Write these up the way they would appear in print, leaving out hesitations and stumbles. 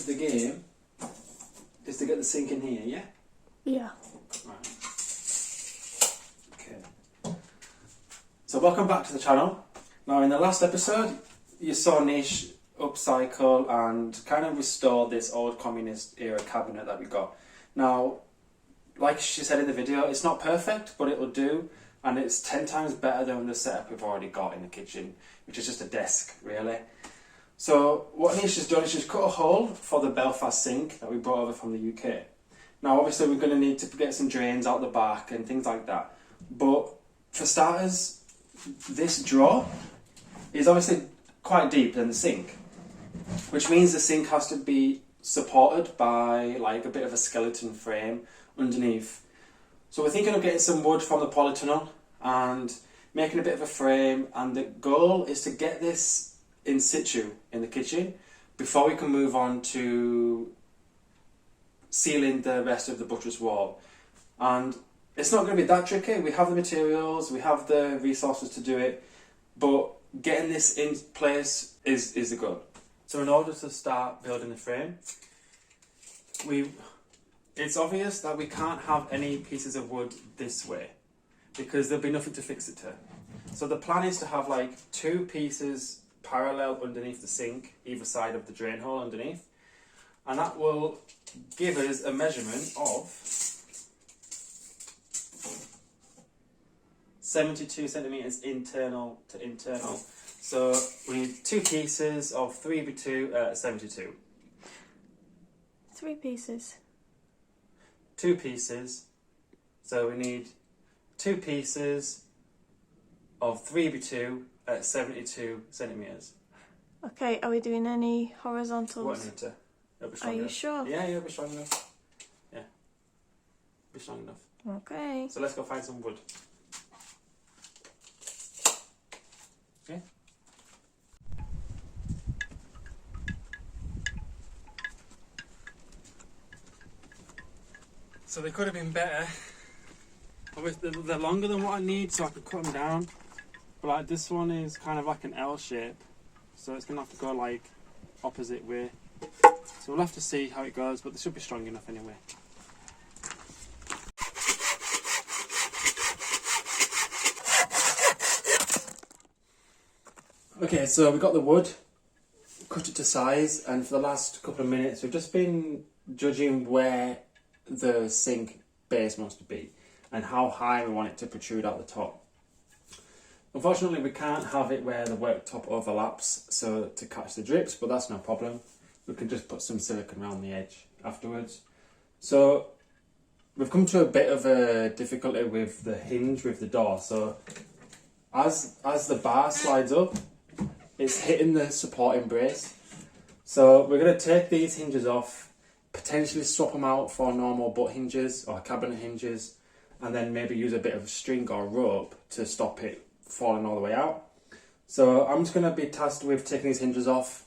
the game is to get the sink in here, yeah? Yeah. Right. Okay. So welcome back to the channel. Now in the last episode, you saw Nish upcycle and kind of restore this old communist era cabinet that we got. Now, like she said in the video, it's not perfect, but it'll do. And it's 10 times better than the setup we've already got in the kitchen, which is just a desk, really. So what Nish has done is she's cut a hole for the Belfast sink that we brought over from the UK. Now obviously we're going to need to get some drains out the back and things like that. But for starters, this drawer is obviously quite deep in the sink, which means the sink has to be supported by like a bit of a skeleton frame underneath. So we're thinking of getting some wood from the polytunnel and making a bit of a frame, and the goal is to get this in situ in the kitchen before we can move on to sealing the rest of the buttress wall. And it's not going to be that tricky. We have the materials, we have the resources to do it, but getting this in place is the goal. So in order to start building the frame, it's obvious that we can't have any pieces of wood this way because there'll be nothing to fix it to. So the plan is to have like 2 pieces parallel underneath the sink, either side of the drain hole underneath, and that will give us a measurement of 72 centimetres internal to internal. So we need 2 pieces of 3x2 72. 3 pieces. 2 pieces. So we need 2 pieces of 3x2 at 72 centimetres. Okay, are we doing any horizontals? What need to? It'll be strong Are you enough. sure? Yeah, it'll be strong enough. Yeah, be strong enough. Okay. So let's go find some wood. Yeah. So they could have been better. They're longer than what I need, so I could cut them down. But like this one is kind of like an L shape, so it's gonna have to go like opposite way. So we'll have to see how it goes, but they should be strong enough anyway. Okay, so we got the wood, cut it to size, and for the last couple of minutes we've just been judging where the sink base wants to be and how high we want it to protrude out the top. Unfortunately we can't have it where the worktop overlaps so to catch the drips, but that's no problem. We can just put some silicone around the edge afterwards. So we've come to a bit of a difficulty with the hinge with the door. So as the bar slides up, it's hitting the supporting brace. So we're going to take these hinges off, potentially swap them out for normal butt hinges or cabinet hinges, and then maybe use a bit of string or rope to stop it falling all the way out. So I'm just going to be tasked with taking these hinges off,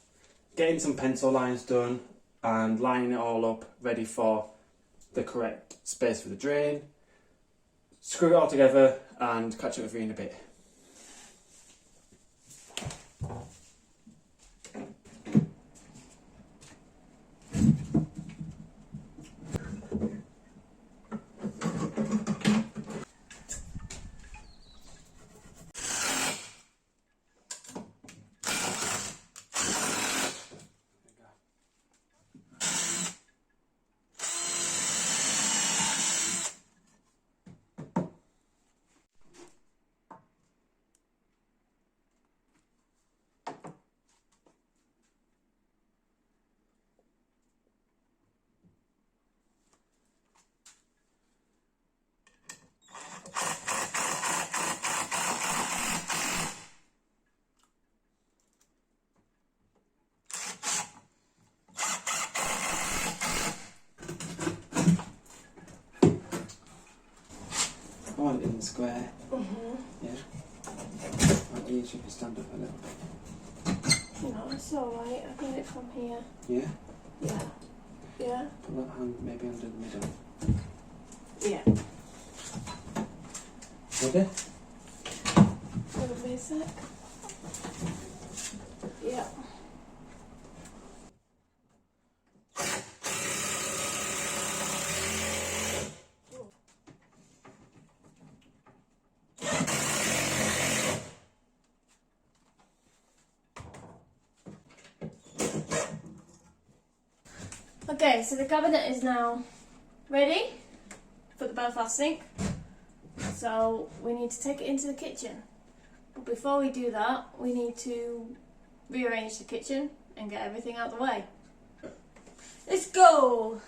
getting some pencil lines done and lining it all up ready for the correct space for the drain. Screw it all together and catch up with you in a bit. I want it in the square. Yeah. Right, you should stand up a little bit. No, it's alright. I get it from here. Yeah? Yeah. Yeah? Put that hand maybe under the middle. Yeah. Ready? Give me a sec. Yeah. Okay, so the cabinet is now ready for the Belfast sink. So we need to take it into the kitchen. But before we do that, we need to rearrange the kitchen and get everything out of the way. Let's go!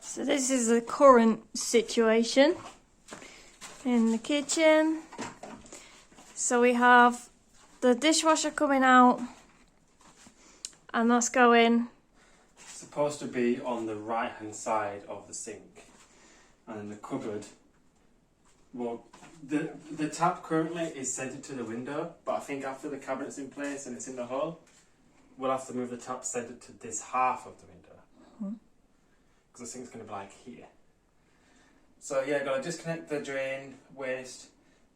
So this is the current situation in the kitchen. So we have the dishwasher coming out, and that's going. It's supposed to be on the right hand side of the sink, and the cupboard. Well, the tap currently is centered to the window, but I think after the cabinet's in place and it's in the hole, we'll have to move the tap centered to this half of the window. The sink's going to be like here. So yeah, gotta disconnect the drain waste,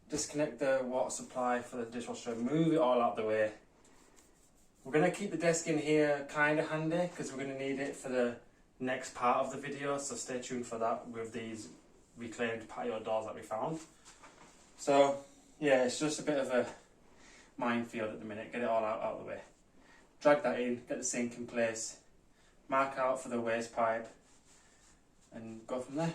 disconnect the water supply for the dishwasher, move it all out the way. We're going to keep the desk in here kind of handy because we're going to need it for the next part of the video, so stay tuned for that with these reclaimed patio doors that we found. So yeah, it's just a bit of a minefield at the minute. Get it all out of the way. Drag that in, get the sink in place, mark out for the waste pipe, and go from there.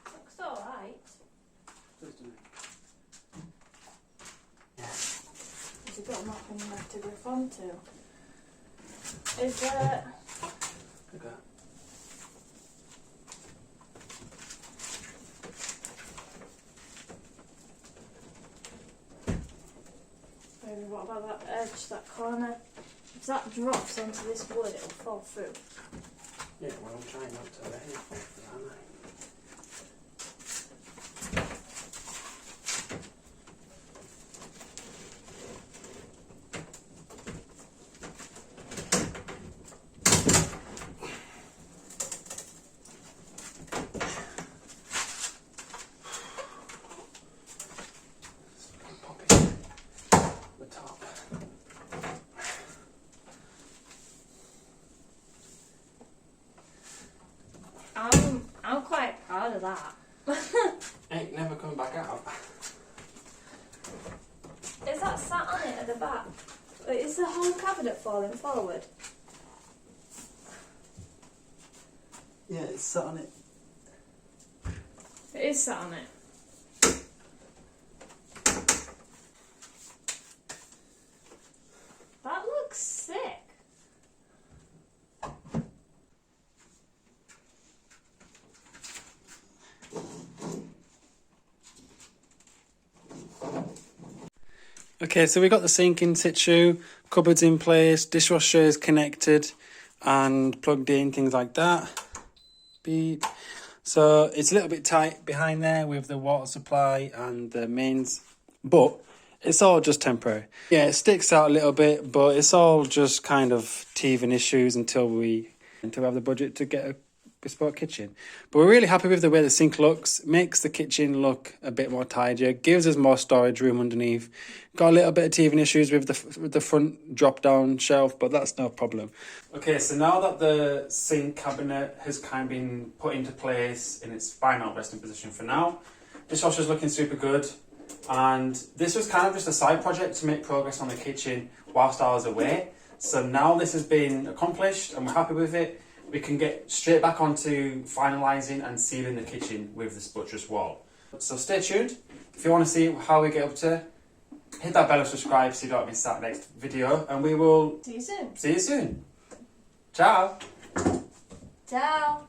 Looks alright. Has it got nothing left to grip onto? Is there... Okay. Maybe what about that edge, that corner? If that drops onto this wood, it'll fall through. Yeah, well, I'm trying not to let it fall through, aren't I? I'm quite proud of that. Ain't never coming back out. Is that sat on it at the back? Is the whole cabinet falling forward? Yeah, it's sat on it. It is sat on it. That looks sick. Okay, so we got the sink in situ, cupboards in place, dishwasher is connected and plugged in, things like that. Beep. So it's a little bit tight behind there with the water supply and the mains, but it's all just temporary. Yeah, it sticks out a little bit, but it's all just kind of teething issues until we have the budget to get a bespoke kitchen. But we're really happy with the way the sink looks. Makes the kitchen look a bit more tidier, gives us more storage room underneath. Got a little bit of teething issues with the front drop down shelf, but that's no problem. Okay, so now that the sink cabinet has kind of been put into place in its final resting position for now, dishwasher's looking super good, and this was kind of just a side project to make progress on the kitchen whilst I was away. So now this has been accomplished and we're happy with it. We can get straight back onto finalising and sealing the kitchen with this buttress wall. So stay tuned. If you want to see how we get up to, hit that bell and subscribe so you don't miss that next video, and we will See you soon. see you soon. Ciao. Ciao.